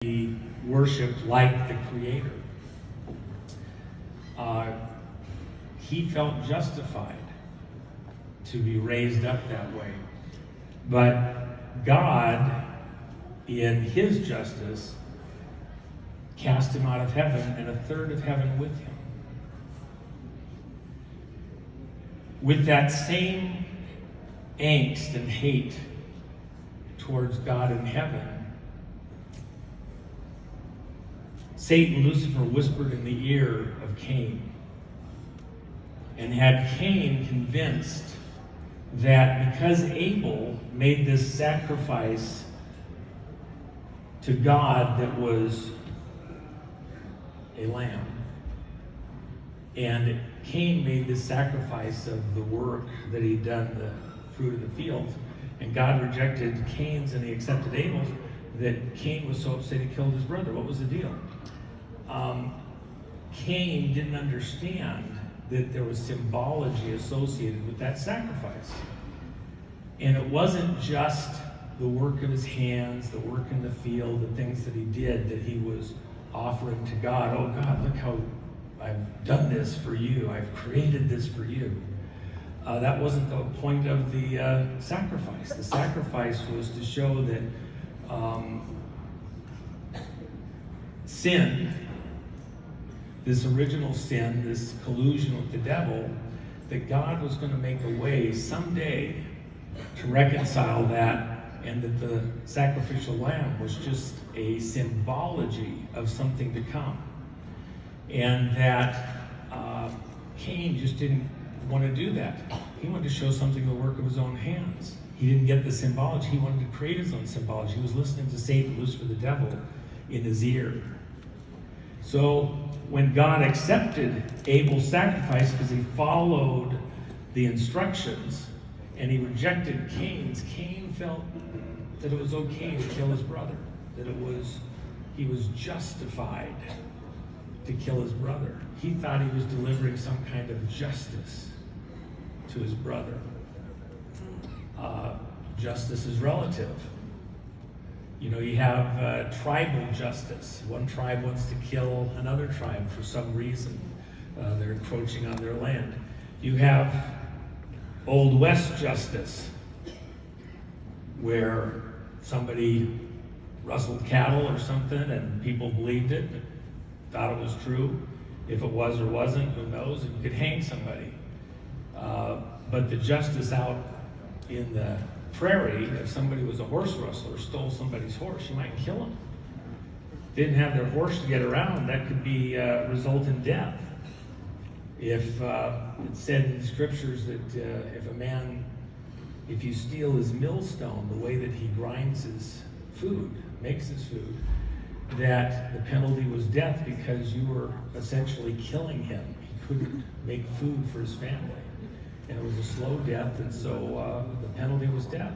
be worshipped like the Creator. He felt justified to be raised up that way. But God, in his justice, cast him out of heaven and a third of heaven with him. With that same angst and hate towards God in heaven, Satan, Lucifer, whispered in the ear of Cain and had Cain convinced that because Abel made this sacrifice to God that was a lamb, and Cain made this sacrifice of the work that he'd done, the fruit of the field, and God rejected Cain's and he accepted Abel's, that Cain was so upset he killed his brother. What was the deal? Cain didn't understand that there was symbology associated with that sacrifice. And it wasn't just the work of his hands, the work in the field, the things that he did that he was offering to God. Oh God, look how I've done this for you. I've created this for you. That wasn't the point of the sacrifice. The sacrifice was to show that sin, this original sin, this collusion with the devil, that God was going to make a way someday to reconcile that, and that the sacrificial lamb was just a symbology of something to come. And that Cain just didn't want to do that. He wanted to show something the work of his own hands. He didn't get the symbology. He wanted to create his own symbology. He was listening to Satan, Lucifer, the devil, in his ear. So when God accepted Abel's sacrifice because he followed the instructions and he rejected Cain's, Cain felt that it was okay to kill his brother, that he was justified to kill his brother. He thought he was delivering some kind of justice to his brother. Justice is relative. You know, you have tribal justice. One tribe wants to kill another tribe for some reason. They're encroaching on their land. You have Old West justice, where somebody rustled cattle or something and people believed it, thought it was true. If it was or wasn't, who knows? And you could hang somebody. But the justice out in the prairie, if somebody was a horse rustler, stole somebody's horse, you might kill them. Didn't have their horse to get around, that could be result in death. If it's said in the scriptures that if you steal his millstone, the way that he grinds his food, makes his food, that the penalty was death because you were essentially killing him. He couldn't make food for his family. And it was a slow death, and so the penalty was death.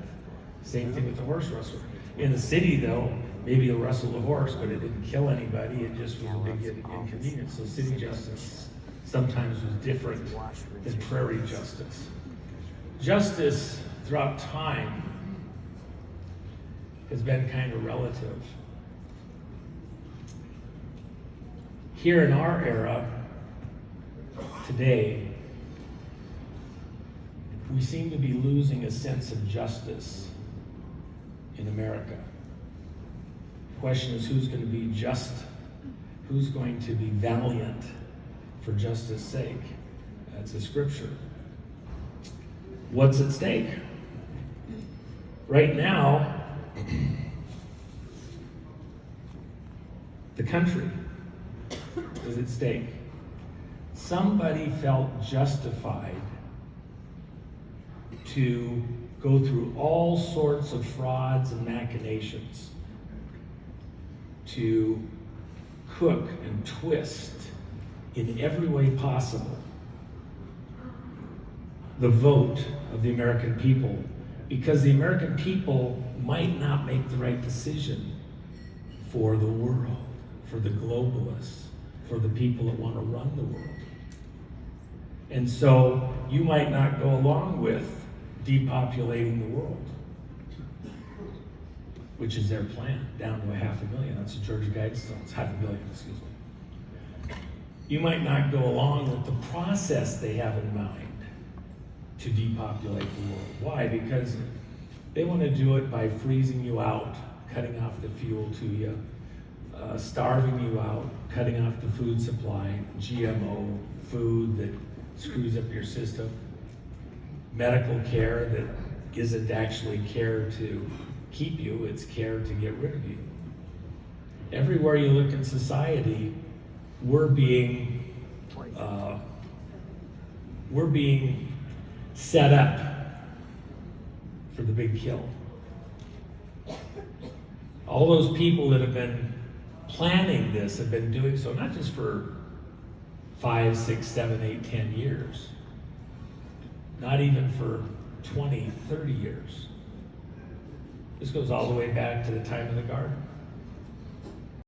Same thing with the horse rustler. In the city, though, maybe you'll wrestle a horse, but it didn't kill anybody. It just was a big inconvenience. So city justice sometimes was different than prairie justice. Justice throughout time has been kind of relative. Here in our era, today, we seem to be losing a sense of justice in America. The question is, who's going to be just? Who's going to be valiant for justice' sake? That's a scripture. What's at stake? Right now, the country is at stake. Somebody felt justified to go through all sorts of frauds and machinations, to cook and twist in every way possible the vote of the American people, because the American people might not make the right decision for the world, for the globalists, for the people that want to run the world. And so you might not go along with depopulating the world. which is their plan, down to 500,000. That's what Georgia Guidestone's, 500,000, excuse me. You might not go along with the process they have in mind to depopulate the world. Why? Because they want to do it by freezing you out, cutting off the fuel to you, starving you out, cutting off the food supply, GMO food that screws up your system, medical care that isn't actually care to keep you, it's care to get rid of you. Everywhere you look in society, we're being set up for the big kill. All those people that have been planning this have been doing so not just for 5, 6, 7, 8, 10 years, not even for 20, 30 years. This goes all the way back to the time of the garden.